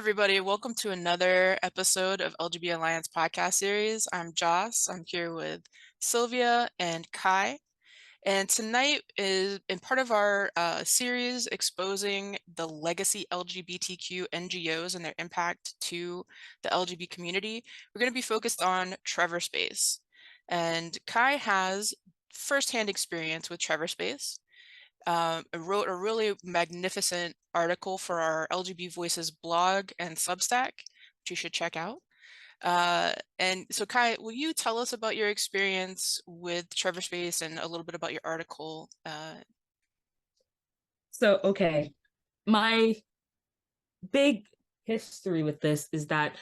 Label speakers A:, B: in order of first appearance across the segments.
A: everybody. Welcome to another episode of LGBT Alliance podcast series. I'm Joss. I'm here with Sylvia and Kai. And tonight is in part of our series exposing the legacy LGBTQ NGOs and their impact to the LGBT community. We're going to be focused on Trevor Space. And Kai has firsthand experience with Trevor Space. Wrote a really magnificent article for our LGBT Voices blog and Substack, which you should check out. And so Kai, will you tell us about your experience with Trevor Space and a little bit about your article?
B: Okay, my big history with this is that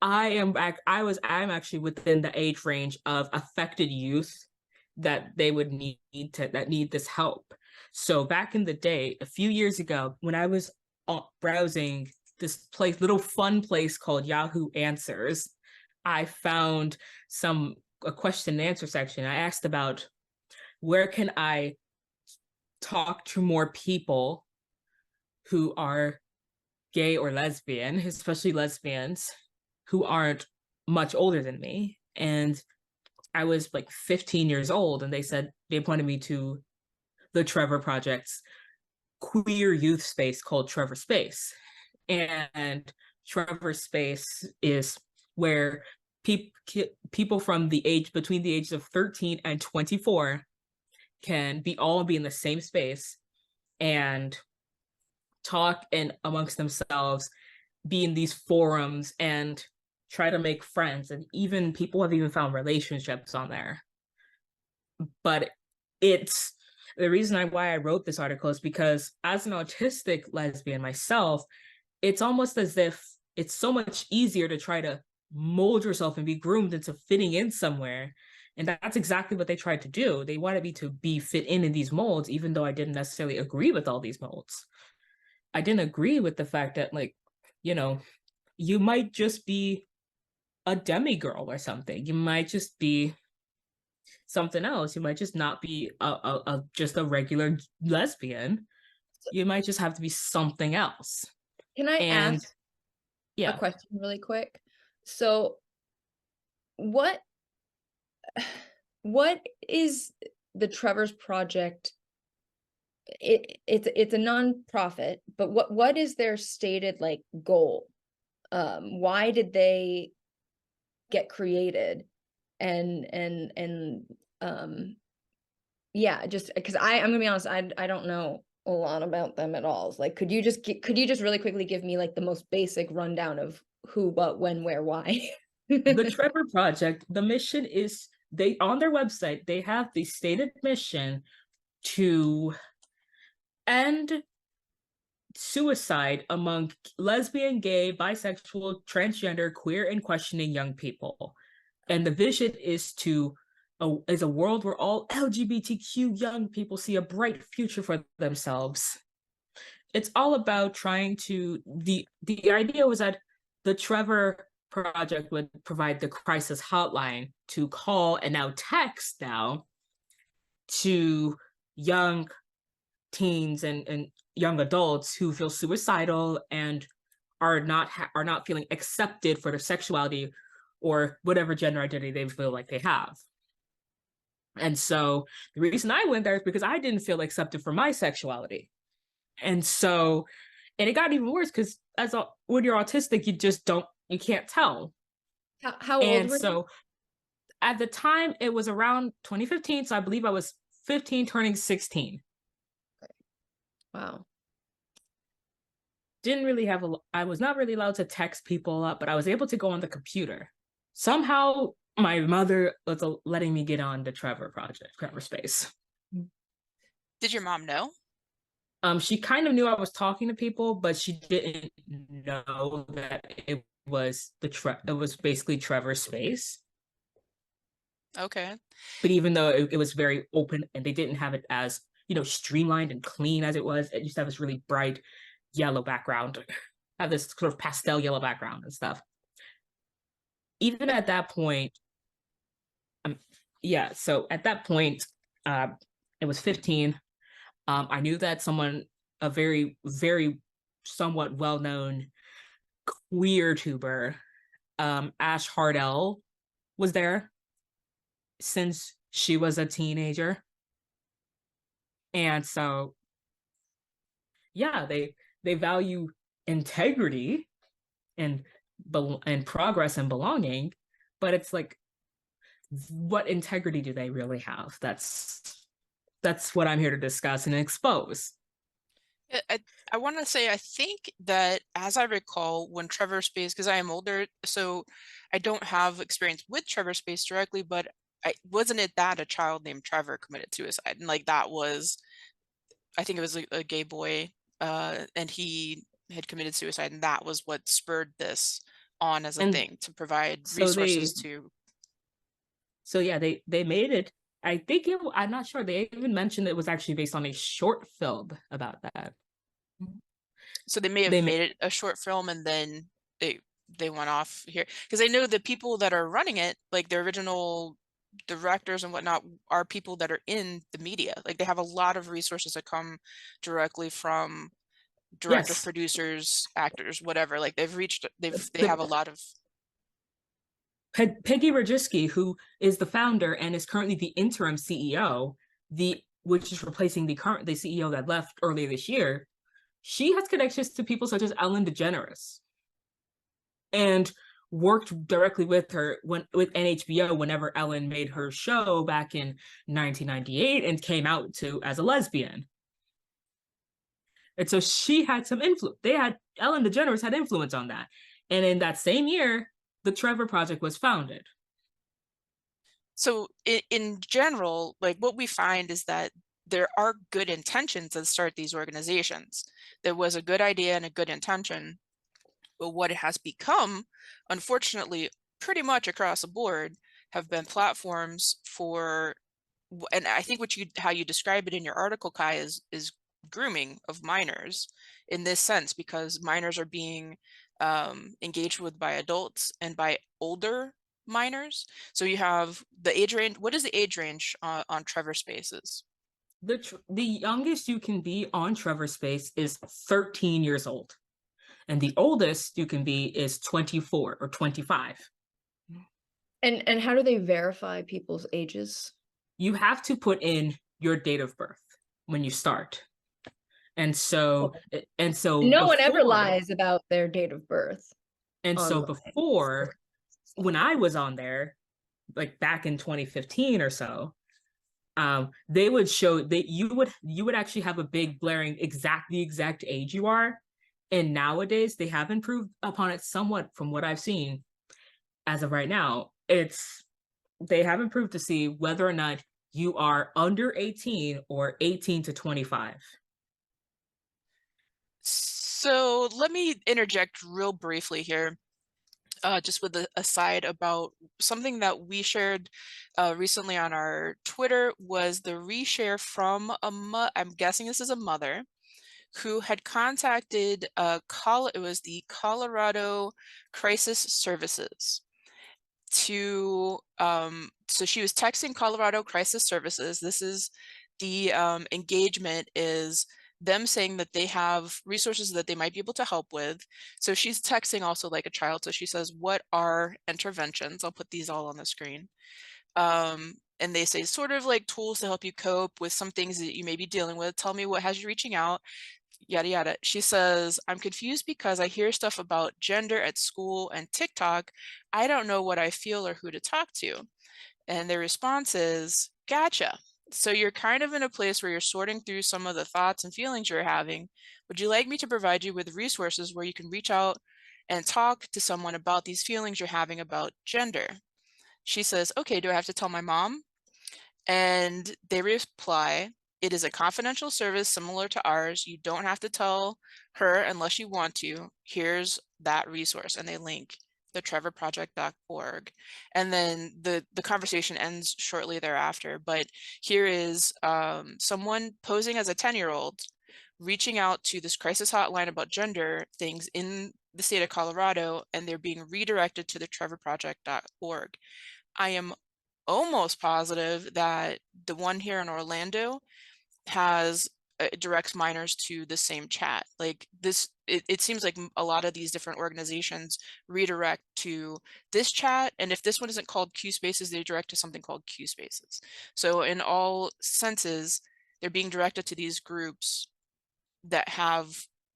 B: I'm actually within the age range of affected youth that they would need this help. So back in the day, a few years ago, when I was browsing this little fun place called Yahoo Answers, I found a question and answer section. I asked about where can I talk to more people who are gay or lesbian, especially lesbians, who aren't much older than me. And I was like 15 years old, and they pointed me to the Trevor Project's queer youth space called Trevor Space. And Trevor Space is where people from between the ages of 13 and 24 can all be in the same space and talk and amongst themselves, be in these forums and try to make friends. And even people have even found relationships on there. But it's the reason why I wrote this article is because as an autistic lesbian myself, it's almost as if it's so much easier to try to mold yourself and be groomed into fitting in somewhere. And that's exactly what they tried to do. They wanted me to be fit in these molds, even though I didn't necessarily agree with all these molds. I didn't agree with the fact that, you might just be a demigirl or something. You might just be something else. You might just not be just a regular lesbian. You might just have to be something else.
C: Can I ask a question really quick? So what is the Trevor's Project? It's a non-profit, but what is their stated goal? Why did they get created? And just because I'm gonna be honest, I don't know a lot about them at all. Could you just really quickly give me the most basic rundown of who, what, when, where, why?
B: The Trevor Project, the mission is on their website, they have the stated mission to end suicide among lesbian, gay, bisexual, transgender, queer, and questioning young people. And the vision is a world where all LGBTQ young people see a bright future for themselves. It's all about the idea was that the Trevor Project would provide the crisis hotline to call and now text to young teens and young adults who feel suicidal and are not feeling accepted for their sexuality or whatever gender identity they feel like they have. And so the reason I went there is because I didn't feel accepted for my sexuality. And it got even worse because when you're autistic, you can't tell.
C: How old were you?
B: So at the time, it was around 2015. So I believe I was 15 turning 16.
C: Wow.
B: I was not really allowed to text people up, but I was able to go on the computer. Somehow my mother was letting me get on the Trevor Project, Trevor Space.
A: Did your mom know?
B: She kind of knew I was talking to people, but she didn't know that it was basically Trevor Space.
A: Okay.
B: But even though it was very open and they didn't have it as, streamlined and clean as it was, it used to have this really bright yellow background, have this sort of pastel yellow background and stuff. Even at that point, so at that point, it was 15. I knew that a very, very somewhat well-known queer tuber, Ash Hardell, was there since she was a teenager. And so, yeah, they value integrity and and progress and belonging, but it's like, what integrity do they really have? That's what I'm here to discuss and expose.
A: I want to say, I think that, as I recall, when Trevor Space, because I am older, so I don't have experience with Trevor Space directly, but wasn't it that a child named Trevor committed suicide? And like that was, I think it was a gay boy, and he had committed suicide, and that was what spurred this on as a
B: And
A: thing to provide
B: so
A: resources to.
B: so yeah, they made it. I think I'm not sure. They even mentioned it was actually based on a short film about that.
A: So they may have
B: They
A: made it a short film and then they went off here, because I know the people that are running it, like the original directors and whatnot, are people that are in the media. Like they have a lot of resources that come directly from directors,
B: Yes,
A: producers, actors, whatever. Like they have a
B: the
A: lot of.
B: Peggy Rajiski, who is the founder and is currently the interim CEO, which is replacing the CEO that left earlier this year. She has connections to people such as Ellen DeGeneres, and worked directly with her with NHBO whenever Ellen made her show back in 1998 and came out as a lesbian. And so she had some influence. Ellen DeGeneres had influence on that. And in that same year, the Trevor Project was founded.
A: So in general, like what we find is that there are good intentions that start these organizations. There was a good idea and a good intention, but what it has become, unfortunately, pretty much across the board, have been platforms for, and I think how you describe it in your article, Kai, is grooming of minors in this sense, because minors are being engaged with by adults and by older minors. So you have the age range. What is the age range on Trevor Spaces?
B: The youngest you can be on Trevor Space is 13 years old. And the oldest you can be is 24 or 25.
C: And how do they verify people's ages?
B: You have to put in your date of birth when you start. And so
C: No one ever lies about their date of birth.
B: And so before, when I was on there, like back in 2015 or so, they would show that you would actually have a big blaring the exact age you are. And nowadays they have improved upon it somewhat from what I've seen. As of right now, they have improved to see whether or not you are under 18 or 18 to 25.
A: So let me interject real briefly here, just with a aside about something that we shared recently on our Twitter. Was the reshare from I'm guessing this is a mother who had contacted it was the Colorado Crisis Services to so she was texting Colorado Crisis Services. This is the engagement is them saying that they have resources that they might be able to help with. So she's texting also like a child. So she says, what are interventions? I'll put these all on the screen. And they say sort of like tools to help you cope with some things that you may be dealing with. Tell me what has you reaching out, yada yada. She says, I'm confused because I hear stuff about gender at school and TikTok. I don't know what I feel or who to talk to. And their response is, gotcha. So you're kind of in a place where you're sorting through some of the thoughts and feelings you're having. Would you like me to provide you with resources where you can reach out and talk to someone about these feelings you're having about gender? She says, okay, do I have to tell my mom? And they reply, it is a confidential service similar to ours. You don't have to tell her unless you want to. Here's that resource. And they link the trevorproject.org. And then the conversation ends shortly thereafter. But here is someone posing as a 10-year-old reaching out to this crisis hotline about gender things in the state of Colorado, and they're being redirected to the trevorproject.org. I am almost positive that the one here in Orlando has it directs minors to the same chat. Like this, it seems like a lot of these different organizations redirect to this chat, and if this one isn't called Q Spaces, they direct to something called Q Spaces. So in all senses, they're being directed to these groups that have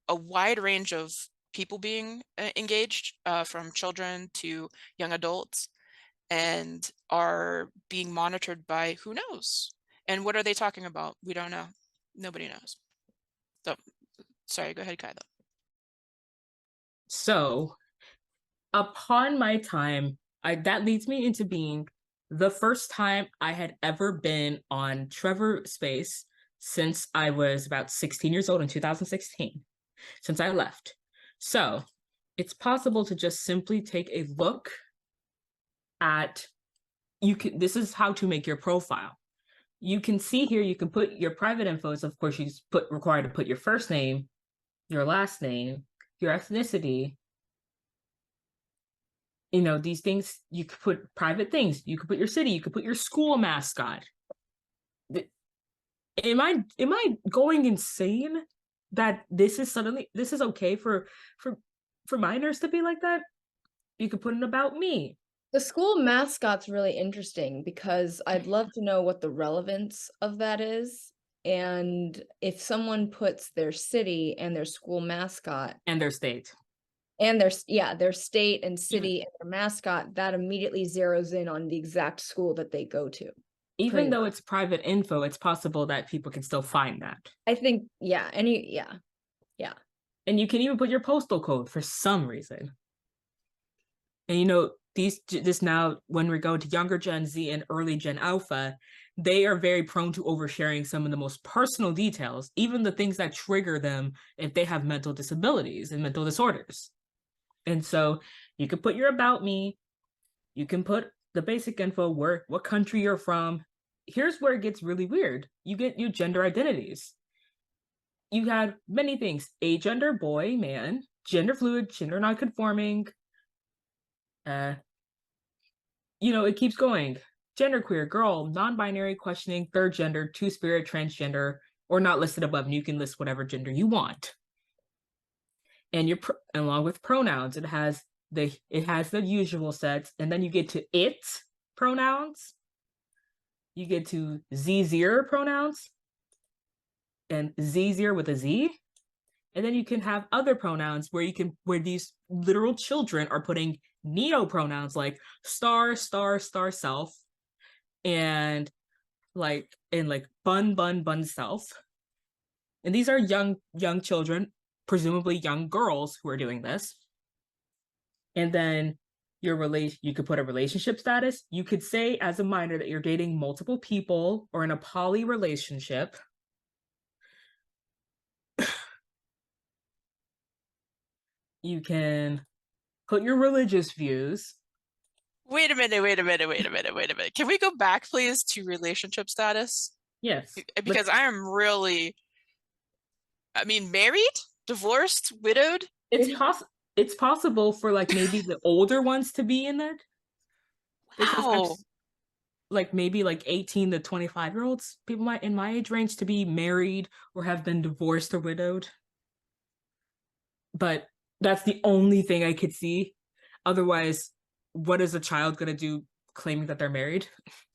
A: a wide range of people being engaged, from children to young adults, and are being monitored by who knows. And what are they talking about? We don't know. Nobody knows. So, sorry, go ahead, Kai, though.
B: So, upon my time, that leads me into being the first time I had ever been on Trevor Space since I was about 16 years old in 2016, since I left. So, it's possible to just simply take a look at this is how to make your profile. You can see here, you can put your private infos. Of course, required to put your first name, your last name, your ethnicity. You know, these things, you could put private things. You could put your city, you could put your school mascot. Am I going insane that this is okay for minors to be like that? You could put an about me.
C: The school mascot's really interesting because I'd love to know what the relevance of that is. And if someone puts their city and their school mascot
B: And their state.
C: and their state and city and their mascot, that immediately zeroes in on the exact school that they go to.
B: Even though it's private info, it's possible that people can still find that.
C: I think, yeah. And
B: you can even put your postal code for some reason. And you know, this now, when we go to younger Gen Z and early Gen Alpha, they are very prone to oversharing some of the most personal details, even the things that trigger them if they have mental disabilities and mental disorders. And so you can put your about me, you can put the basic info, what country you're from. Here's where it gets really weird. You get your gender identities. You had many things: agender, boy, man, gender fluid, gender non-conforming. You know, it keeps going. Genderqueer, girl, non-binary, questioning, third gender, two-spirit, transgender, or not listed above, and you can list whatever gender you want. And along with pronouns, it has the usual sets, and then you get to it pronouns. You get to Z0 pronouns, and Z0 with a Z. And then you can have other pronouns where these literal children are putting neo pronouns like star, star, star self, and like bun self. And these are young children, presumably young girls, who are doing this. And then you could put a relationship status. You could say as a minor that you're dating multiple people or in a poly relationship. You can put your religious views.
A: Wait a minute. Can we go back, please, to relationship status?
B: Yes.
A: Because I am really, married, divorced, widowed?
B: It's possible for like maybe the older ones to be in that.
A: Wow.
B: Like maybe like 18 to 25-year-olds, people in my age range, to be married or have been divorced or widowed. But that's the only thing I could see. Otherwise, what is a child going to do claiming that they're married?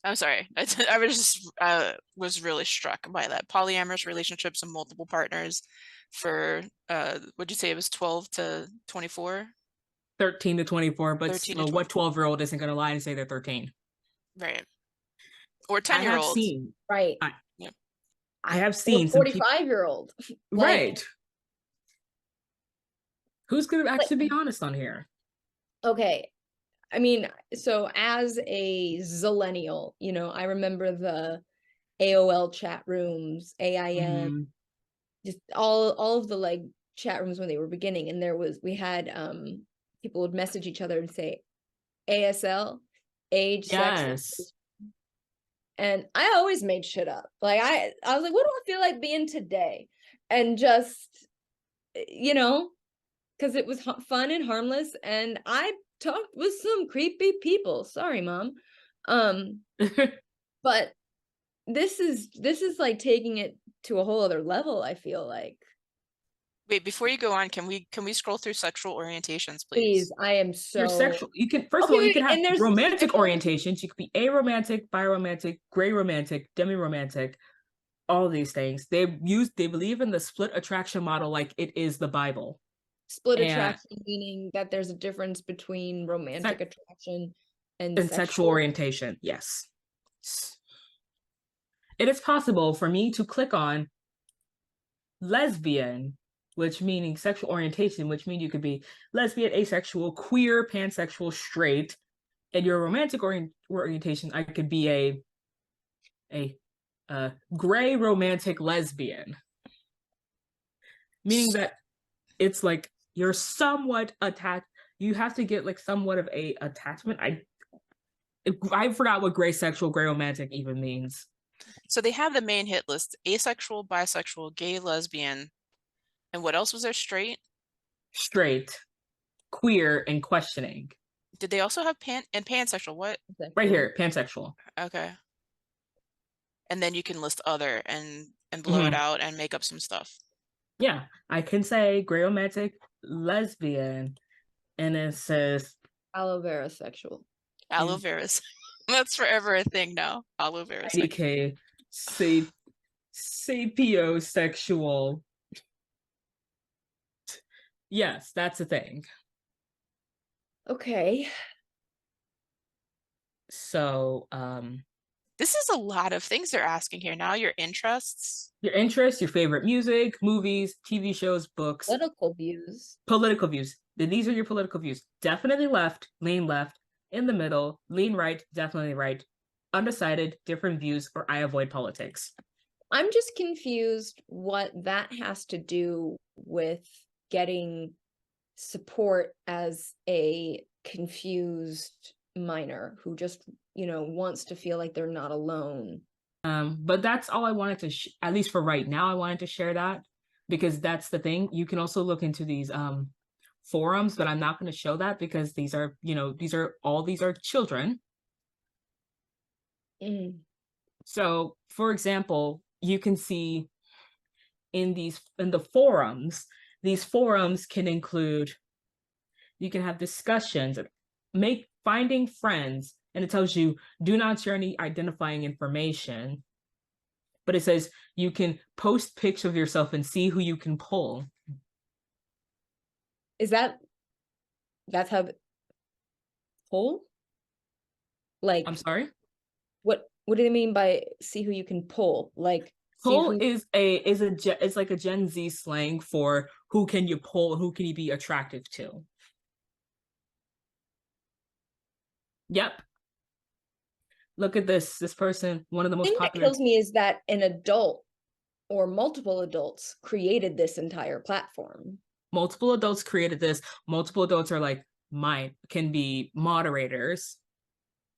A: I'm sorry. I was really struck by that. Polyamorous relationships and multiple partners for, what'd you say, it was 12 to 24?
B: 13 to 24, but
A: 13 to
B: still, what 12-year-old isn't going to lie and say they're 13?
A: Right. Or 10-year-olds.
C: Right.
B: I have seen
C: 45-year-old.
B: Right. Who's going to actually be honest on here?
C: Okay. So as a zillennial, I remember the AOL chat rooms, AIM, just all of the like chat rooms when they were beginning. And we had people would message each other and say ASL, age, sex. And I always made shit up. Like I was like, what do I feel like being today? And just, because it was fun and harmless, and I talked with some creepy people. Sorry, Mom. But this is like taking it to a whole other level, I feel like.
A: Wait, before you go on, can we scroll through sexual orientations,
C: Please,
A: please?
C: I am
B: Your
C: so
B: sexual, you can, first of
C: okay,
B: all, you
C: wait,
B: can
C: wait,
B: have
C: and there's
B: romantic
C: sexual
B: orientations. You could be aromantic, biromantic, gray romantic, demi-romantic, all these things. They believe in the split attraction model like it is the Bible.
C: split
B: And
C: attraction, meaning that there's a difference between romantic attraction and
B: sexual
C: sexual.
B: orientation, yes. It is possible for me to click on lesbian, which meaning sexual orientation, which means you could be lesbian, asexual, queer, pansexual, straight, and your romantic orientation, I could be a gray romantic lesbian, meaning that it's like you're somewhat attached. You have to get like somewhat of a attachment. I forgot what gray sexual, gray romantic even means.
A: So they have the main hit list: asexual, bisexual, gay, lesbian, and what else was there? Straight?
B: Straight, queer, and questioning.
A: Did they also have pansexual? What?
B: Right here, pansexual.
A: Okay. And then you can list other and blow it out and make up some stuff.
B: Yeah, I can say gray romantic, lesbian, and it says
C: Aloe vera sexual.
A: Aloe vera. That's forever a thing now. Aloe vera sexual.
B: IDK, sapiosexual. Yes, that's a thing.
C: Okay.
B: So,
A: this is a lot of things they're asking here. Now your interests.
B: Your interests, your favorite music, movies, TV shows, books.
C: Political views.
B: Political views. These are your political views. Definitely left, lean left, in the middle, lean right, definitely right, undecided, different views, or I avoid politics.
C: I'm just confused what that has to do with getting support as a confused minor who just, wants to feel like they're not alone.
B: But that's all I wanted to, at least for right now, I wanted to share that because that's the thing. You can also look into these forums, but I'm not going to show that because these are children. So, for example, you can see in the forums, these forums can include, you can have discussions, finding friends, and it tells you do not share any identifying information. But it says you can post pics of yourself and see who you can pull.
C: That's how pull? Like,
B: I'm sorry?
C: What do they mean by see who you can pull? Like
B: pull is like a Gen Z slang for who can you pull, who can you be attractive to. Yep. Look at this person, one of the most popular.
C: The thing that kills me is that an adult or multiple adults created this entire platform.
B: Multiple adults created this. Multiple adults are like, can be moderators.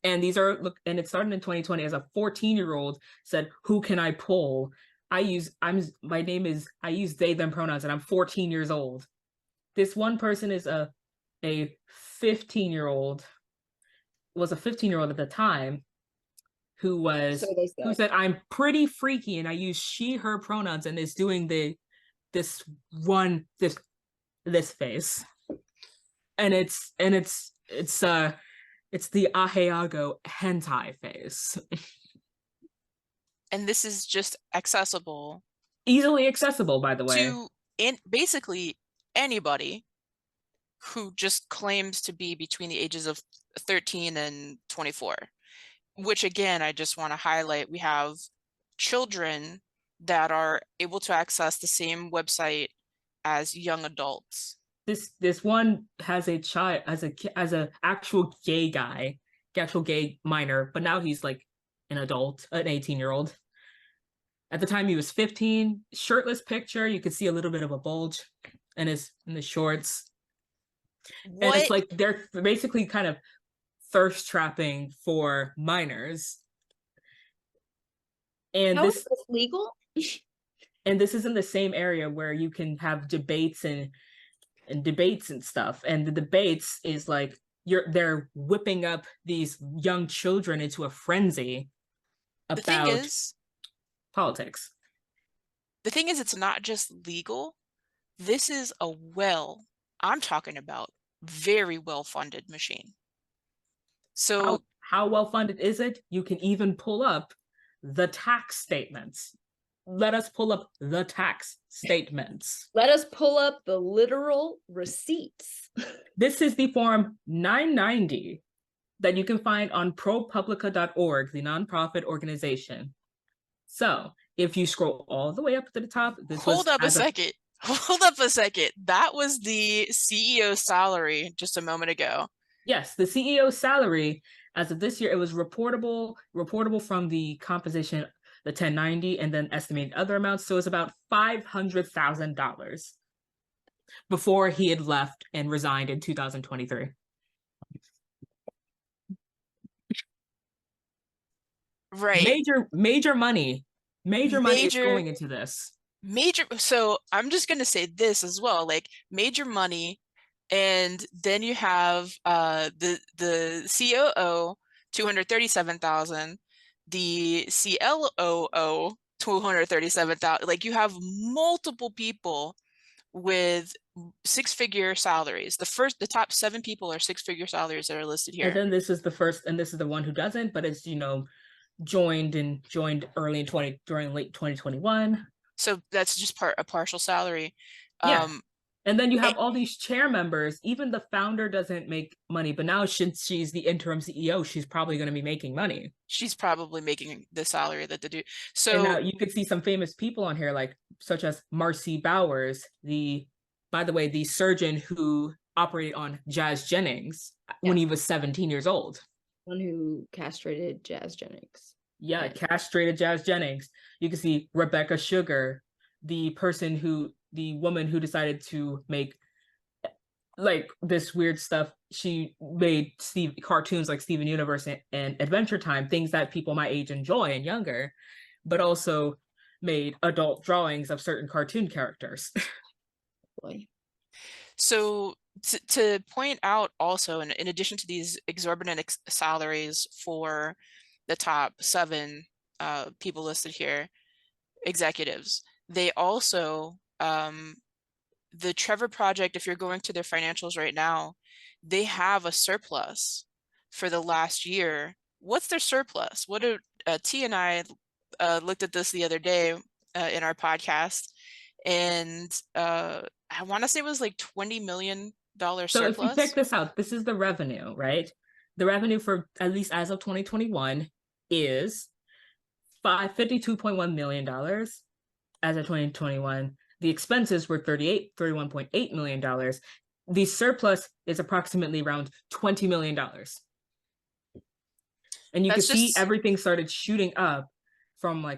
B: And these are, and it started in 2020 as a 14-year-old said, who can I pull? I use they, them pronouns, and I'm 14 years old. This one person is a 15-year-old, was a 15-year-old at the time, who said, I'm pretty freaky and I use she, her pronouns, and is doing this face. And it's the Aheago hentai face.
A: And this is just accessible.
B: Easily accessible, by the way.
A: To basically anybody who just claims to be between the ages of 13 and 24. Which again, I just want to highlight, we have children that are able to access the same website as young adults.
B: This one has a child as a actual gay guy, actual gay minor, but now he's like an adult, an 18-year-old. At the time he was 15, shirtless picture, you could see a little bit of a bulge in the shorts. What? And it's like they're basically kind of thirst trapping for minors. And
C: how is this legal?
B: And this is in the same area where you can have debates and debates and stuff. And the debates is like they're whipping up these young children into a frenzy about
A: the thing is,
B: politics.
A: the thing is, it's not just legal. This is I'm talking about very well-funded machine. So
B: How well funded is it? You can even pull up the tax statements. Let us pull up the tax statements.
C: Let us pull up the literal receipts.
B: This is the form 990 that you can find on ProPublica.org, the nonprofit organization. So if you scroll all the way up to the top,
A: hold up a second. Hold up a second. That was the CEO salary just a moment ago.
B: Yes, the CEO salary as of this year, it was reportable from the composition, the 1090, and then estimated other amounts. So it's about $500,000 before he had left and resigned in 2023.
A: Right.
B: Major money is going into this.
A: So I'm just going to say this as well, like major money. And then you have the COO, 237,000, the CLOO, 237,000. Like you have multiple people with six-figure salaries. The top 7 people are six-figure salaries that are listed here.
B: And then this is the first, and this is the one who doesn't, but it's, joined early during late 2021.
A: So that's just a partial salary.
B: Yeah. And then you have all these chair members. Even the founder doesn't make money, but now since she's the interim CEO, she's probably going to be making money.
A: She's probably making the salary that they do. So
B: and now you could see some famous people on here, like such as Marcy Bowers, by the way, the surgeon who operated on Jazz Jennings when he was 17 years old.
C: One who castrated Jazz Jennings.
B: Yeah, castrated Jazz Jennings. You can see Rebecca Sugar, the woman who decided to make like this weird stuff. She made cartoons like Steven Universe and Adventure Time, things that people my age enjoy and younger, but also made adult drawings of certain cartoon characters.
C: Boy.
A: So to point out also, in addition to these exorbitant salaries for the top 7 people listed here, executives, they also, the Trevor Project, if you're going to their financials right now, they have a surplus for the last year. What's their surplus? What do T and I looked at this the other day in our podcast, and I want to say it was like $20 million surplus.
B: So if you check this out, this is the revenue, right? The revenue for at least as of 2021 is $52.1 million as of 2021. The expenses were $31.8 million. The surplus is approximately around $20 million. And you can see everything started shooting up from a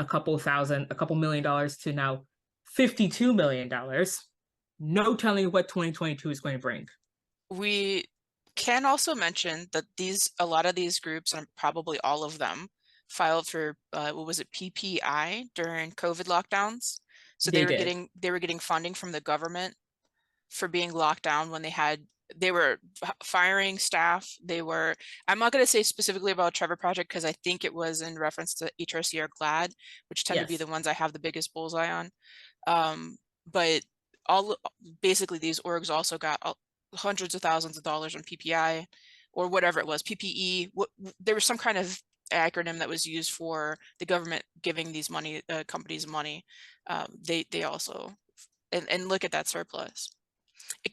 B: couple million dollars to now $52 million. No telling what 2022 is going to bring.
A: We can also mention that a lot of these groups, and probably all of them, filed for what was it, PPI during COVID lockdowns. So they were getting funding from the government for being locked down when they were firing staff. I'm not going to say specifically about Trevor Project because I think it was in reference to HRC or GLAD, which tend to be the ones I have the biggest bullseye on. But basically these orgs also got hundreds of thousands of dollars on PPI or whatever it was, PPE. There was some kind of acronym that was used for the government giving these companies money. They also, and look at that surplus.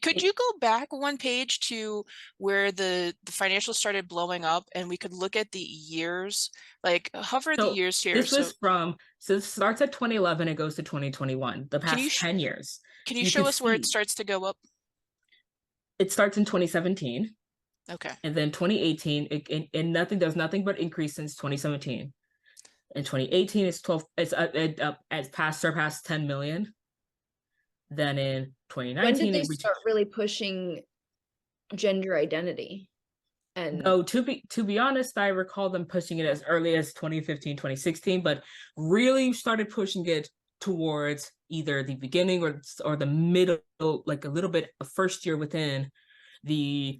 A: Could you go back one page to where the financials started blowing up, and we could look at the years, like hover the years here.
B: This starts at 2011, it goes to 2021, the past 10 years.
A: Can you show us where it starts to go up?
B: It starts in 2017.
A: Okay.
B: And then 2018, there's nothing but increase since 2017. In 2018, it's surpassed 10 million. Then in 2019,
C: when did they start really pushing gender identity? And
B: to be honest, I recall them pushing it as early as 2015, 2016, but really started pushing it towards either the beginning or the middle, like a little bit of first year within the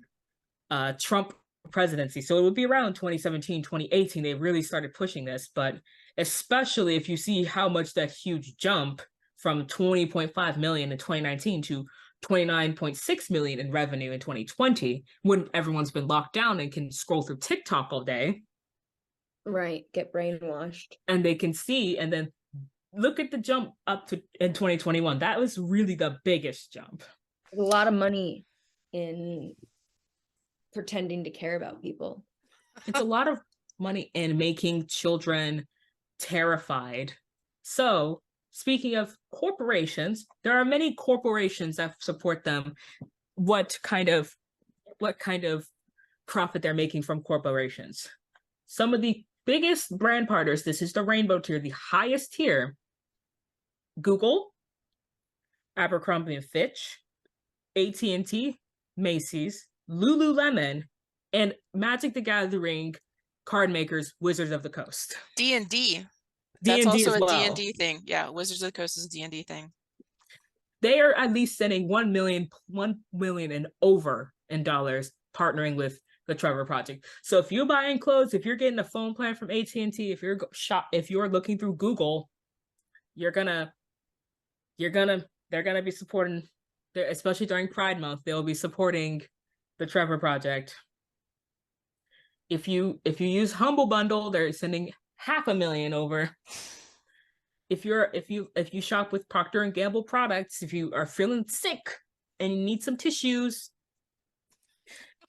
B: Trump presidency. So it would be around 2017, 2018, they really started pushing this, but especially if you see how much that huge jump from 20.5 million in 2019 to 29.6 million in revenue in 2020, when everyone's been locked down and can scroll through TikTok all day.
C: Right, get brainwashed.
B: And they can see, and then look at the jump up to in 2021. That was really the biggest jump.
C: A lot of money in pretending to care about people.
B: It's a lot of money in making children terrified. So, speaking of corporations, there are many corporations that support them. What kind of profit they're making from corporations? Some of the biggest brand partners, this is the rainbow tier, the highest tier: Google, Abercrombie and Fitch, AT&T, Macy's, Lululemon, and Magic the Gathering card makers, Wizards of the Coast.
A: D&D. That's
B: D&D
A: also
B: as
A: a
B: well.
A: D&D thing. Yeah, Wizards of the Coast is a D&D thing.
B: They are at least sending 1 million and over in dollars partnering with the Trevor Project. So if you're buying clothes, if you're getting a phone plan from AT&T, if you're looking through Google, they're gonna be supporting, especially during Pride Month, they'll be supporting the Trevor Project. If you use Humble Bundle, they're sending 500,000 over. If you shop with Procter and Gamble products, if you are feeling sick and you need some tissues,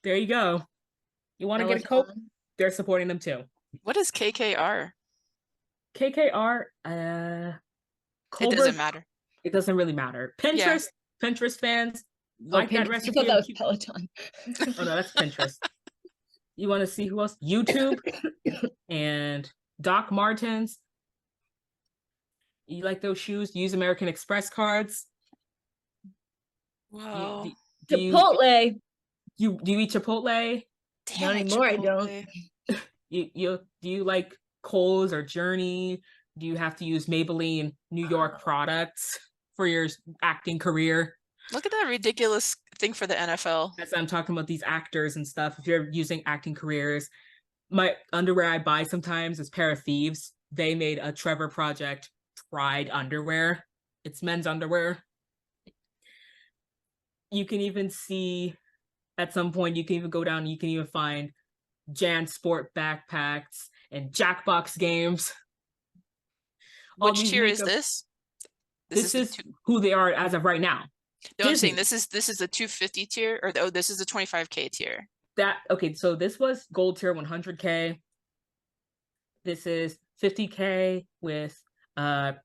B: there you go. You want to get a coat? They're supporting them too.
A: What is KKR?
B: KKR,
A: It doesn't matter.
B: It doesn't really matter. Pinterest, yeah. Pinterest fans like that recipe.
C: I thought that was Peloton.
B: Oh no, that's Pinterest. You want to see who else? YouTube and Doc Martens. You like those shoes? Use American Express cards.
A: Wow.
C: Chipotle.
B: Do you eat Chipotle?
C: Not anymore. I don't.
B: Do you like Kohl's or Journey? Do you have to use Maybelline New York products for your acting career?
A: Look at that ridiculous thing for the NFL.
B: As I'm talking about these actors and stuff, if you're using acting careers, my underwear I buy sometimes is Pair of Thieves. They made a Trevor Project Pride underwear. It's men's underwear. You can even see, at some point, you can even go down and you can even find Jan Sport backpacks and Jackbox games.
A: Which tier is this?
B: This is who they are as of right now.
A: No, I'm saying this is the 250 tier, or this is the 25K tier.
B: So this was gold tier 100K. This is 50K with Panera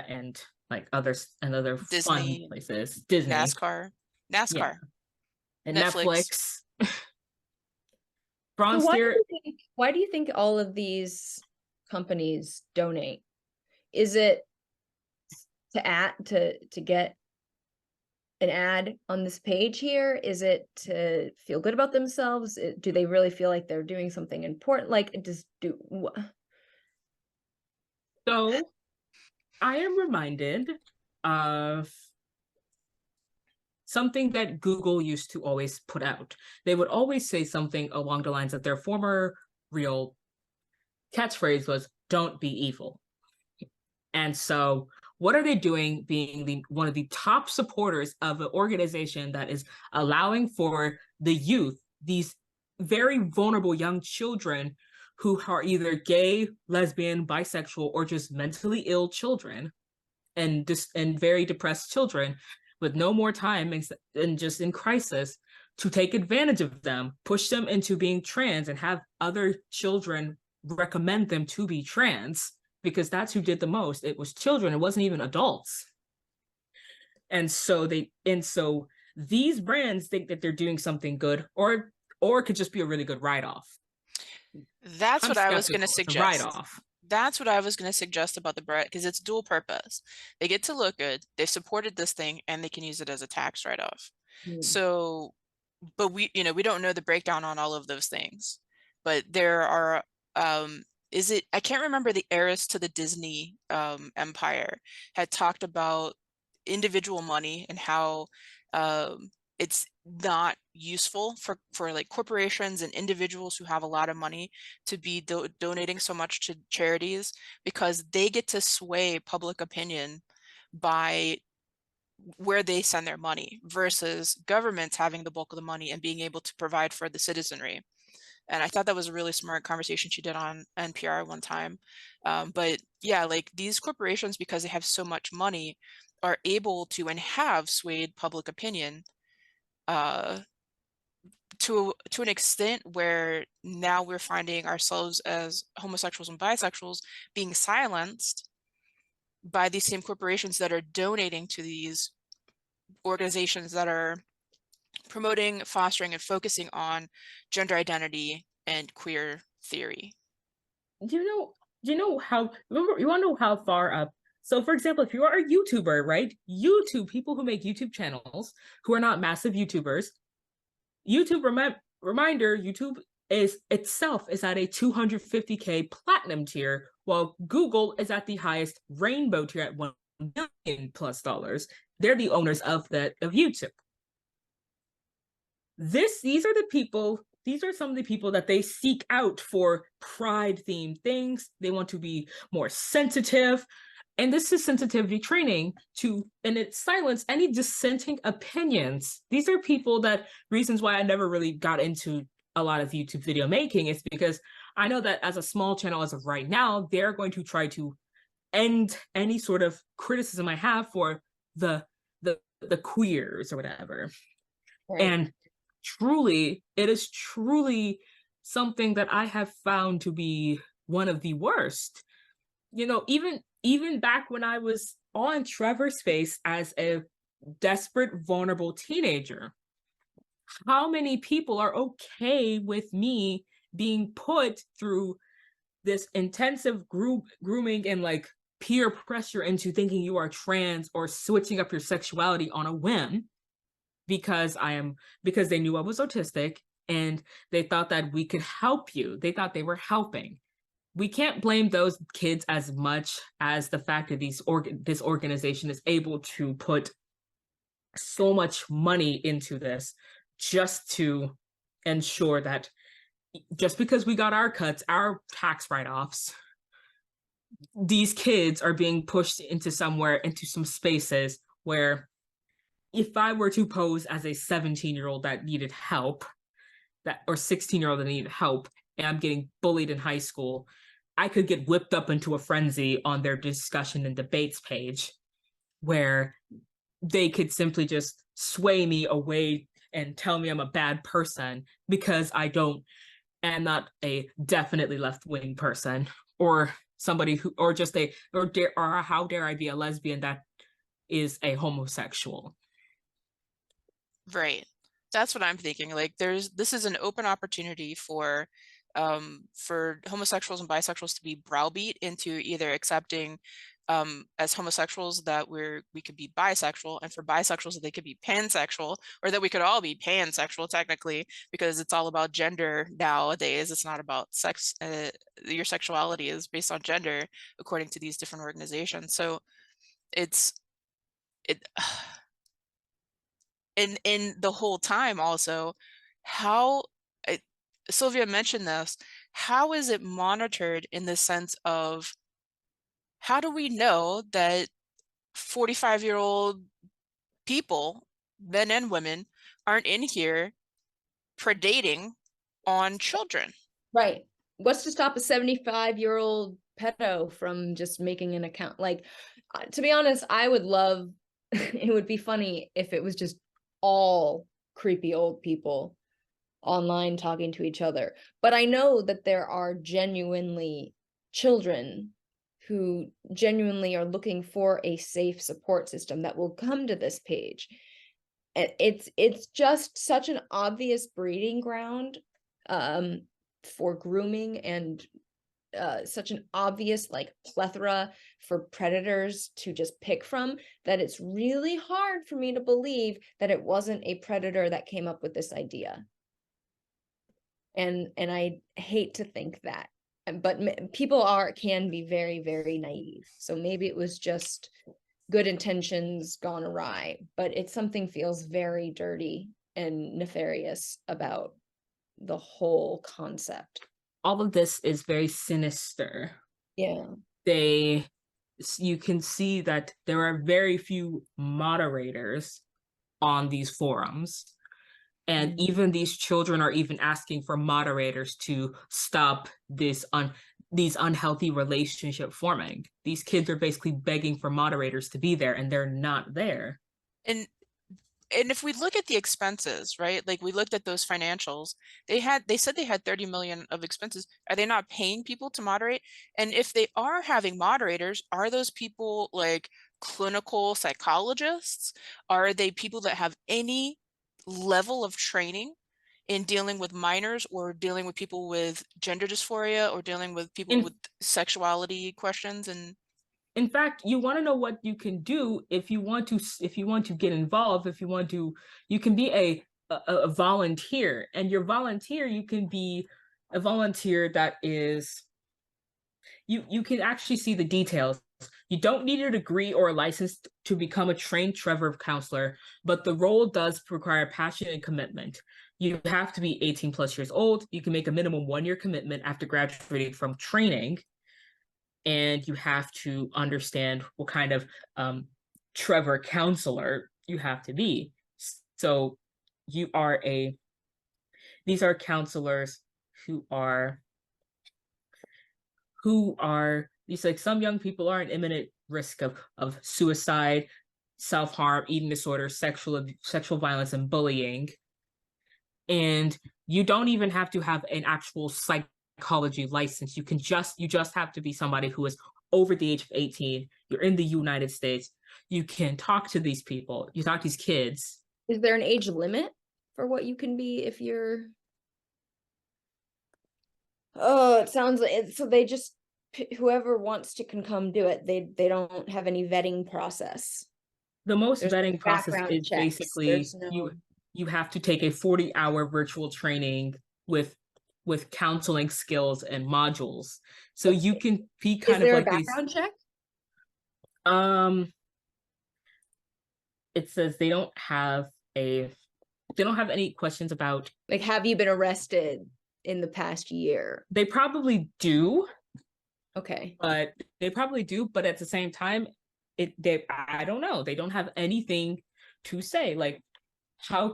B: and like other
A: Disney,
B: fun places. Disney,
A: NASCAR, yeah.
B: And Netflix. Bronze tier.
C: Why do you think all of these companies donate? Is it to get an ad on this page here? Is it to feel good about themselves? Do they really feel like they're doing something important?
B: So I am reminded of something that Google used to always put out. They would always say something along the lines that their former real catchphrase was, "Don't be evil." And so what are they doing being one of the top supporters of an organization that is allowing for the youth, these very vulnerable young children who are either gay, lesbian, bisexual, or just mentally ill children and very depressed children with no more time and just in crisis, to take advantage of them, push them into being trans, and have other children recommend them to be trans, because that's who did the most. It was children. It wasn't even adults. And so these brands think that they're doing something good, or it could just be a really good write-off.
A: That's what I was going to suggest.
B: Write-off.
A: That's what I was going to suggest about the bread, because it's dual purpose. They get to look good, they've supported this thing, and they can use it as a tax write-off. So, but we don't know the breakdown on all of those things. But there are, I can't remember, the heiress to the Disney empire had talked about individual money and how not useful for like corporations and individuals who have a lot of money to be donating so much to charities, because they get to sway public opinion by where they send their money versus governments having the bulk of the money and being able to provide for the citizenry. And I thought that was a really smart conversation she did on NPR one time. But yeah, like these corporations, because they have so much money, are able to and have swayed public opinion uh, to an extent where now we're finding ourselves as homosexuals and bisexuals being silenced by these same corporations that are donating to these organizations that are promoting, fostering, and focusing on gender identity and queer theory.
B: Do you know how, remember, you want to know how far up? So for example, if you are a YouTuber, right? YouTube, people who make YouTube channels who are not massive YouTubers, YouTube reminder, YouTube is itself is at a 250K platinum tier, while Google is at the highest rainbow tier at $1 million plus. They're the owners of YouTube. These are some of the people that they seek out for pride themed things. They want to be more sensitive. And this is sensitivity training and it silenced any dissenting opinions. These are people reasons why I never really got into a lot of YouTube video making is because I know that as a small channel as of right now, they're going to try to end any sort of criticism I have for the queers or whatever. Right. And it is truly something that I have found to be one of the worst. You know, even back when I was on Trevor Space as a desperate, vulnerable teenager, how many people are okay with me being put through this intensive grooming and like peer pressure into thinking you are trans or switching up your sexuality on a whim because they knew I was autistic and they thought that we could help you. They thought they were helping. We can't blame those kids as much as the fact that this organization is able to put so much money into this just to ensure that just because we got our cuts, our tax write-offs, these kids are being pushed into some spaces where if I were to pose as a 17-year-old that needed help, or 16-year-old that needed help, and I'm getting bullied in high school, I could get whipped up into a frenzy on their discussion and debates page where they could simply just sway me away and tell me I'm a bad person because I am not a definitely left-wing person, or somebody who, or how dare I be a lesbian that is a homosexual.
A: Right. That's what I'm thinking. Like this is an open opportunity for homosexuals and bisexuals to be browbeat into either accepting as homosexuals that we could be bisexual, and for bisexuals that they could be pansexual, or that we could all be pansexual technically, because it's all about gender nowadays. It's not about sex. Your sexuality is based on gender according to these different organizations. So in the whole time also, how Sylvia mentioned this, how is it monitored in the sense of how do we know that 45-year-old people, men and women, aren't in here predating on children?
C: Right. What's to stop a 75-year-old pedo from just making an account? Like, to be honest, I would love, it would be funny if it was just all creepy old people online talking to each other. But I know that there are genuinely children who genuinely are looking for a safe support system that will come to this page. And it's just such an obvious breeding ground for grooming, and such an obvious like plethora for predators to just pick from, that it's really hard for me to believe that it wasn't a predator that came up with this idea. And I hate to think that, but people can be very, very naive. So maybe it was just good intentions gone awry, but something feels very dirty and nefarious about the whole concept.
B: All of this is very sinister.
C: Yeah.
B: You can see that there are very few moderators on these forums. And even these children are even asking for moderators to stop these unhealthy relationship forming. These kids are basically begging for moderators to be there, and they're not there.
A: And if we look at the expenses, right? Like we looked at those financials, they said they had 30 million of expenses. Are they not paying people to moderate? And if they are having moderators, are those people like clinical psychologists? Are they people that have any level of training in dealing with minors or dealing with people with gender dysphoria or dealing with people with sexuality questions? And
B: in fact, you want to know what you can do if you want to get involved, you can be a volunteer. And your volunteer, you can be a volunteer that is you can actually see the details. You don't need a degree or a license to become a trained Trevor counselor, but the role does require passion and commitment. You have to be 18 plus years old. You can make a minimum 1-year commitment after graduating from training. And you have to understand what kind of Trevor counselor you have to be. So these are counselors these, like, some young people are in imminent risk of suicide, self-harm, eating disorder, sexual violence, and bullying. And you don't even have to have an actual psychology license. You just have to be somebody who is over the age of 18. You're in the United States. You can talk to these people. You talk to these kids.
C: Is there an age limit for what you can be if you're... Oh, it sounds like it, so they just whoever wants to can come do it. They don't have any vetting process.
B: The most
C: There's
B: vetting process is
C: checks.
B: basically
C: No...
B: you have to take a 40-hour virtual training with counseling skills and modules. So you can be kind of like
C: these... Is there a background check?
B: It says they don't have any questions about,
C: like, have you been arrested in the past year?
B: They probably do.
C: Okay.
B: But at the same time, I don't know. They don't have anything to say. Like,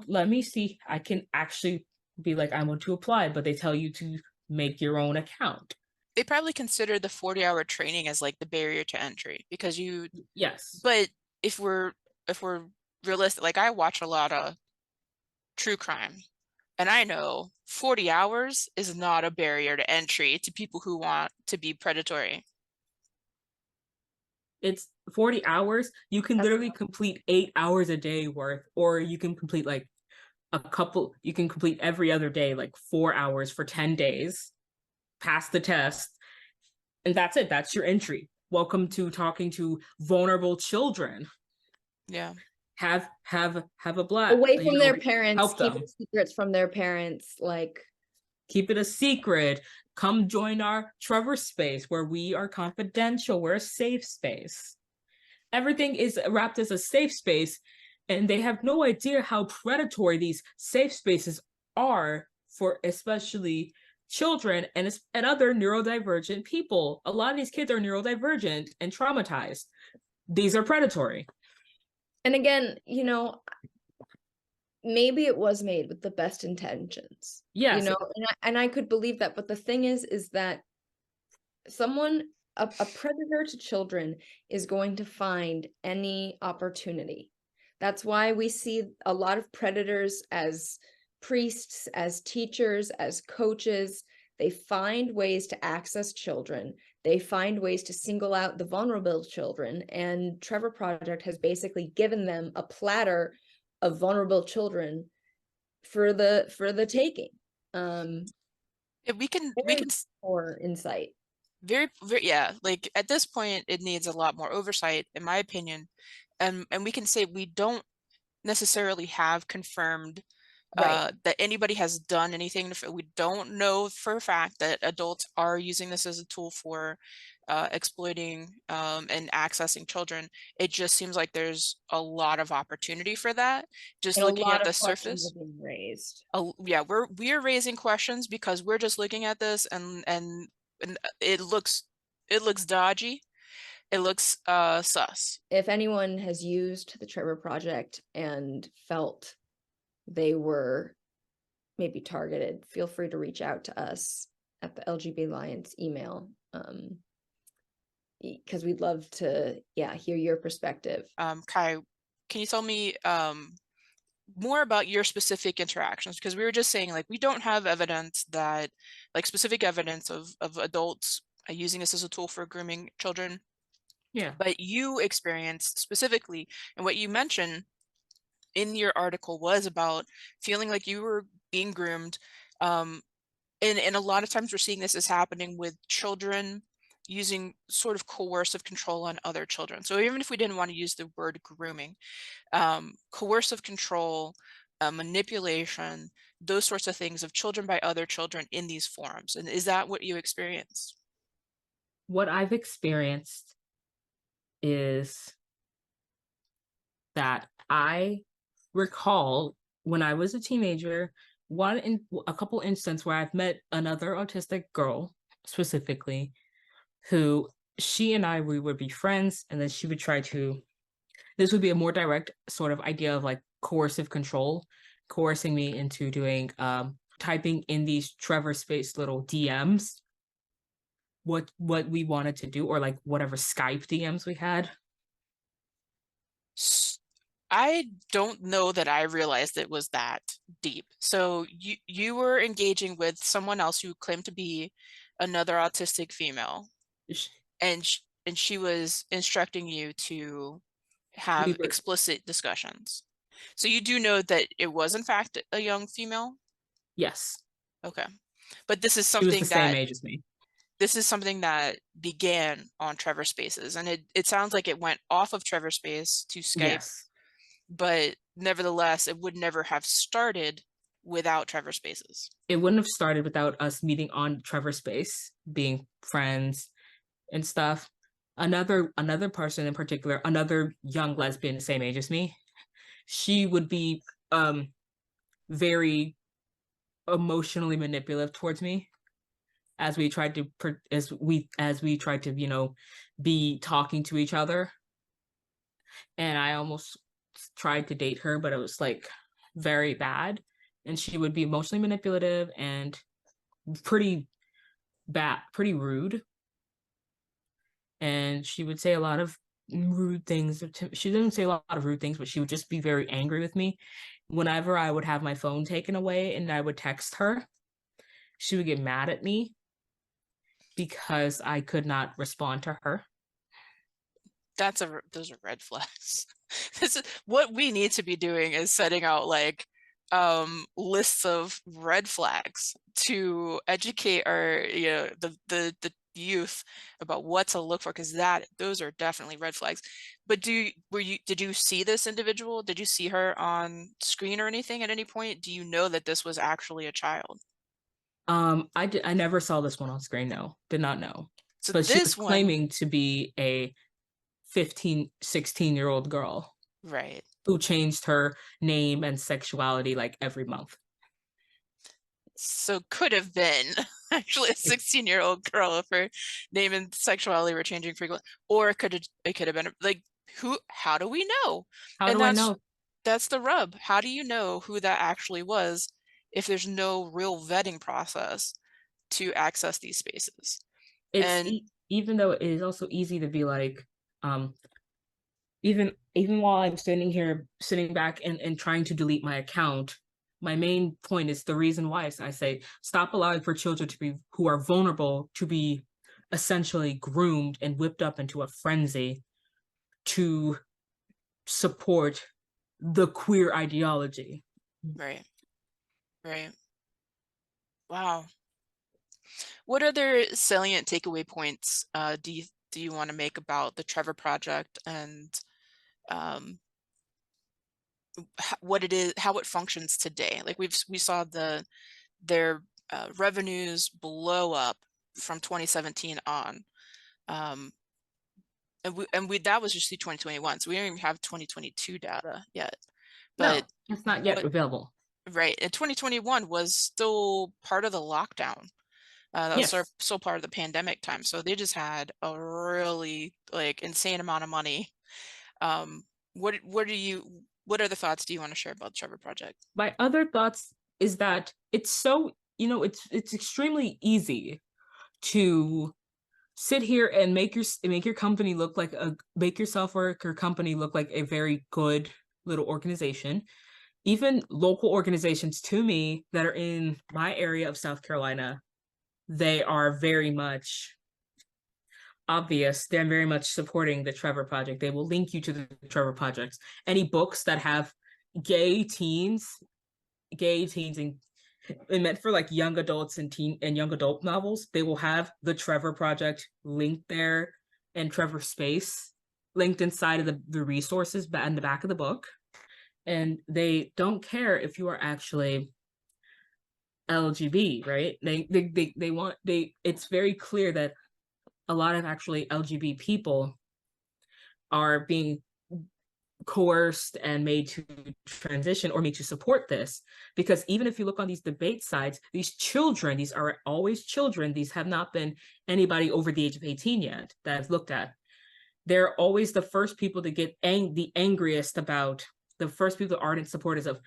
B: let me see. I can actually be like, I want to apply, but they tell you to make your own account.
A: They probably consider the 40-hour training as like the barrier to entry because
B: yes.
A: But if we're realistic, like I watch a lot of true crime, and I know 40 hours is not a barrier to entry to people who want to be predatory.
B: It's 40 hours. You can literally complete 8 hours a day worth, or you can complete like you can complete every other day, like 4 hours for 10 days, pass the test, and that's it. That's your entry. Welcome to talking to vulnerable children.
A: Yeah.
B: Have a blast.
C: Away from their parents, keep secrets from their parents, like
B: keep it a secret. Come join our Trevor Space where we are confidential. We're a safe space. Everything is wrapped as a safe space, and they have no idea how predatory these safe spaces are for especially children and other neurodivergent people. A lot of these kids are neurodivergent and traumatized. These are predatory.
C: And again, maybe it was made with the best intentions.
B: Yes.
C: And I could believe that. But the thing is that a predator to children is going to find any opportunity. That's why we see a lot of predators as priests, as teachers, as coaches. They find ways to access children. They find ways to single out the vulnerable children. And Trevor Project has basically given them a platter of vulnerable children for the taking.
A: We can
C: more insight.
A: Very, yeah, like at this point it needs a lot more oversight, in my opinion. And we can say we don't necessarily have confirmed
C: Right.
A: that anybody has done anything. We don't know for a fact that adults are using this as a tool for exploiting and accessing children. It just seems like there's a lot of opportunity for that. Just
C: And a
A: looking
C: lot
A: at the
C: of questions
A: surface.
C: are being raised.
A: Yeah, we're raising questions because we're just looking at this and it looks dodgy. It looks sus.
C: If anyone has used the Trevor Project and felt they were maybe targeted, feel free to reach out to us at the LGB Alliance email, because we'd love to, hear your perspective.
A: Kai, can you tell me more about your specific interactions? Because we were just saying, like, we don't have evidence that, like, specific evidence of adults using this as a tool for grooming children.
B: Yeah.
A: But you experienced specifically, and what you mentioned in your article was about feeling like you were being groomed. And a lot of times we're seeing this is happening with children using sort of coercive control on other children. So even if we didn't want to use the word grooming, coercive control, manipulation, those sorts of things of children by other children in these forums. And is that what you experienced?
B: What I've experienced is that I recall when I was a teenager, a couple instances where I've met another autistic girl specifically, who she and we would be friends, and then she would try to. This would be a more direct sort of idea of like coercive control, coercing me into doing typing in these Trevor Space little DMs what we wanted to do, or like whatever Skype DMs we had.
A: I don't know that I realized it was that deep. So you were engaging with someone else who claimed to be another autistic female, and she was instructing you to
B: We
A: have
B: were
A: explicit discussions. So you do know that it was in fact a young female?
B: Yes,
A: Okay. But this is
B: she was the
A: something
B: same
A: that
B: age as me.
A: began on Trevor Spaces, and it sounds like it went off of Trevor Space to Skype,
B: Yes,
A: but nevertheless, it would never have started without Trevor Spaces.
B: it wouldn't have started without us meeting on Trevor Space, being friends and stuff. Another person in particular, another young lesbian the same age as me, she would be very emotionally manipulative towards me as we tried to be talking to each other, and I almost tried to date her, but it was like very bad, and she would be emotionally manipulative and pretty pretty rude, and she would say a lot of rude things. She didn't say a lot of rude things, but she would just be very angry with me. Whenever I would have my phone taken away and I would text her, she would get mad at me because I could not respond to her.
A: Those are red flags. This is what we need to be doing, is setting out like lists of red flags to educate our the youth about what to look for, because those are definitely red flags. But did you see this individual? Did you see her on screen or anything at any point? Do you know that this was actually a child?
B: I never saw this one on screen. No, did not know.
A: So
B: But she was
A: this one,
B: claiming to be a 15, 16-year-old girl
A: right.
B: who changed her name and sexuality like every month.
A: So could have been actually a 16-year-old girl if her name and sexuality were changing frequently, or it could have been like, how do we know?
B: How
A: And
B: do I know?
A: that's the rub. How do you know who that actually was if there's no real vetting process to access these spaces? And
B: Even though it is also easy to be like, um, even while I'm sitting back and trying to delete my account, my main point is the reason why I say stop allowing for children who are vulnerable to be essentially groomed and whipped up into a frenzy to support the queer ideology.
A: right, right. Wow. What other salient takeaway points do you want to make about the Trevor Project and um, what it is, how it functions today. Like we saw their revenues blow up from 2017 on. Um, and we that was just the 2021, so we don't even have 2022 data yet.
B: No,
A: But
B: it's not yet
A: what
B: available.
A: right, and 2021 was still part of the lockdown. That was
B: Yes.
A: still part of the pandemic time, so they just had a really like insane amount of money. Um, what other thoughts do you want to share about the Trevor Project?
B: My other thoughts is that it's so, it's extremely easy to sit here and make your company look like make yourself or your company look like a very good little organization. Even local organizations to me that are in my area of South Carolina, they are very much obvious. They're very much supporting the Trevor Project. They will link you to the Trevor Projects. Any books that have gay teens, and meant for like young adults and young adult novels, they will have the Trevor Project linked there, and Trevor Space linked inside of the resources in the back of the book. And they don't care if you are actually LGBT, right? They want it's very clear that a lot of actually LGBT people are being coerced and made to transition or made to support this, because even if you look on these debate sides, these children, these are always children, these have not been anybody over the age of 18 yet that I've looked at. They're always the first people to get the angriest about, the first people, the ardent supporters of,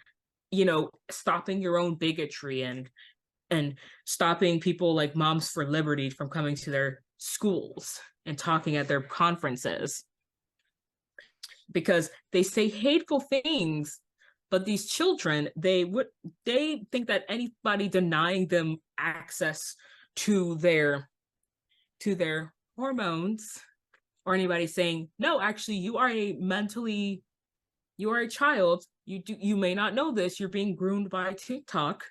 B: stopping your own bigotry and stopping people like Moms for Liberty from coming to their schools and talking at their conferences, because they say hateful things. But these children, they think that anybody denying them access to their hormones, or anybody saying, no, actually you are a child, you may not know this, you're being groomed by TikTok,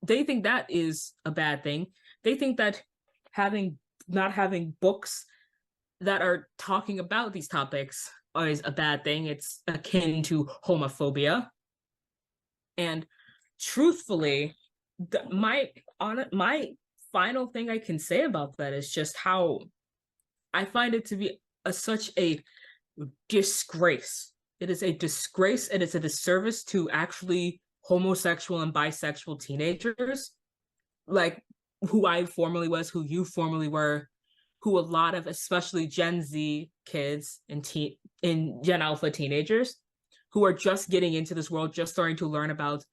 B: they think that is a bad thing. They think that not having books that are talking about these topics is a bad thing. It's akin to homophobia. And truthfully, my final thing I can say about that is just how I find it to be such a disgrace. It is a disgrace, and it's a disservice to actually homosexual and bisexual teenagers, like who I formerly was, who you formerly were, who a lot of, especially Gen Z kids and Gen Alpha teenagers, who are just getting into this world, just starting to learn about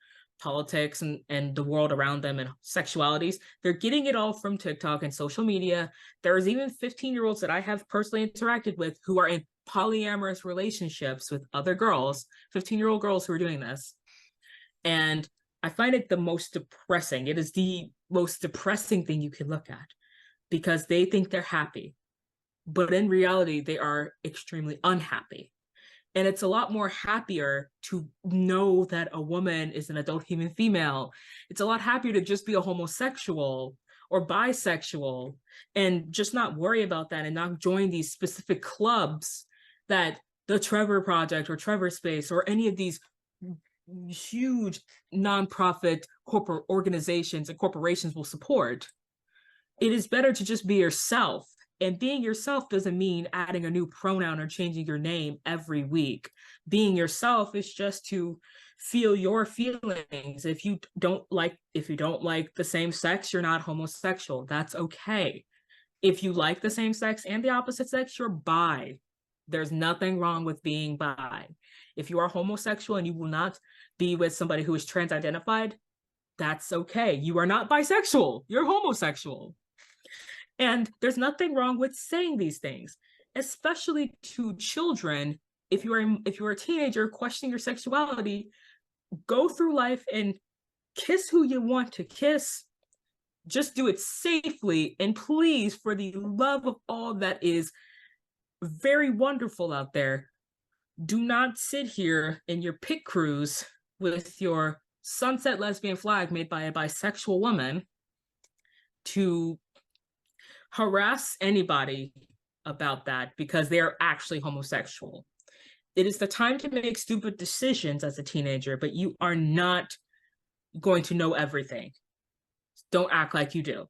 B: politics and the world around them and sexualities. They're getting it all from TikTok and social media. There's even 15-year-olds that I have personally interacted with who are in polyamorous relationships with other girls, 15-year-old girls who are doing this. And I find it the most depressing. It is the most depressing thing you can look at, because they think they're happy, but in reality, they are extremely unhappy. And it's a lot more happier to know that a woman is an adult human female. It's a lot happier to just be a homosexual or bisexual and just not worry about that and not join these specific clubs that the Trevor Project or Trevor Space or any of these huge nonprofit corporate organizations and corporations will support. It is better to just be yourself. And being yourself doesn't mean adding a new pronoun or changing your name every week. Being yourself is just to feel your feelings. If you don't like the same sex, you're not homosexual. That's okay. If you like the same sex and the opposite sex, you're bi. There's nothing wrong with being bi. If you are homosexual and you will not be with somebody who is trans-identified, that's okay. You are not bisexual. You're homosexual. And there's nothing wrong with saying these things, especially to children. If you're a teenager questioning your sexuality, go through life and kiss who you want to kiss. Just do it safely. And please, for the love of all that is very wonderful out there, do not sit here in your pit cruise with your sunset lesbian flag made by a bisexual woman to harass anybody about that because they're actually homosexual. It is the time to make stupid decisions as a teenager, but you are not going to know everything. Don't act like you do.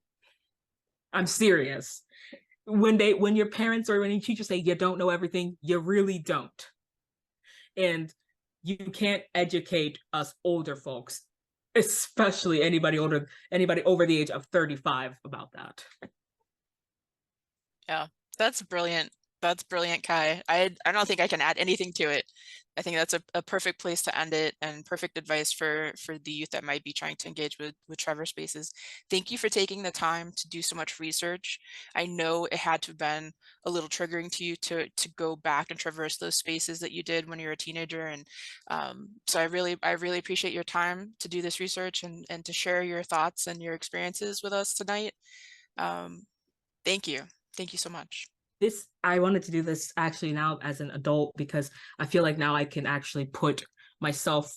B: I'm serious. When your parents or when your teachers say you don't know everything, you really don't. And you can't educate us older folks, especially anybody over the age of 35 about that.
A: Yeah, that's brilliant. That's brilliant, Kai. I don't think I can add anything to it. I think that's a perfect place to end it, and perfect advice for the youth that might be trying to engage with Trevor Spaces. Thank you for taking the time to do so much research. I know it had to have been a little triggering to you to go back and traverse those spaces that you did when you were a teenager, and so I really appreciate your time to do this research and to share your thoughts and your experiences with us tonight. Thank you. Thank you so much.
B: I wanted to do this actually now as an adult because I feel like now I can actually put myself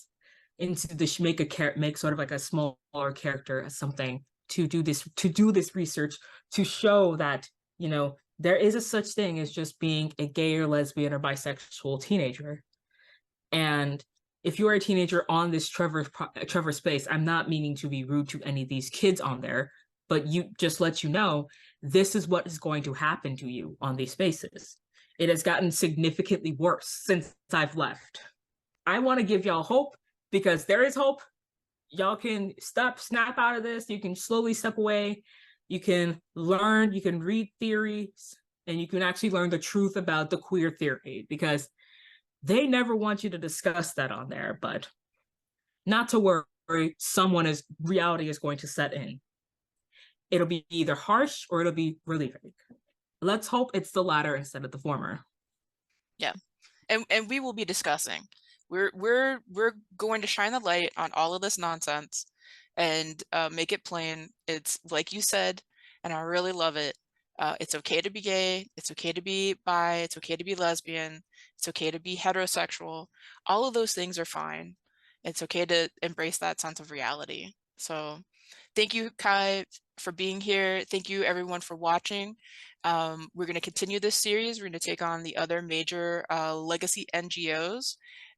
B: into this, make sort of like a smaller character as something to do this research to show that, you know, there is a such thing as just being a gay or lesbian or bisexual teenager. And if you're a teenager on this Trevor Space, I'm not meaning to be rude to any of these kids on there, but you just let you know this is what is going to happen to you on these spaces. It has gotten significantly worse since I've left. I want to give y'all hope because there is hope. Y'all can snap out of this. You can slowly step away. You can learn, you can read theories, and you can actually learn the truth about the queer theory because they never want you to discuss that on there, but not to worry, reality is going to set in. It'll be either harsh or it'll be really vague. Let's hope it's the latter instead of the former.
A: Yeah, and we will be discussing. We're going to shine the light on all of this nonsense and make it plain. It's like you said, and I really love it. It's okay to be gay. It's okay to be bi. It's okay to be lesbian. It's okay to be heterosexual. All of those things are fine. It's okay to embrace that sense of reality. So thank you, Kai, for being here. Thank you, everyone, for watching. We're going to continue this series. We're going to take on the other major legacy NGOs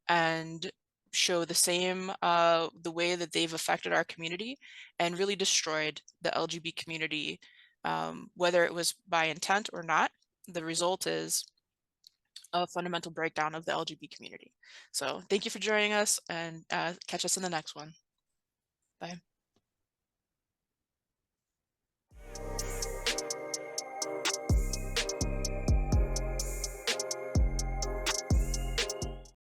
A: and show the way that they've affected our community and really destroyed the LGBT community, whether it was by intent or not. The result is a fundamental breakdown of the LGBT community. So thank you for joining us, and catch us in the next one. Bye.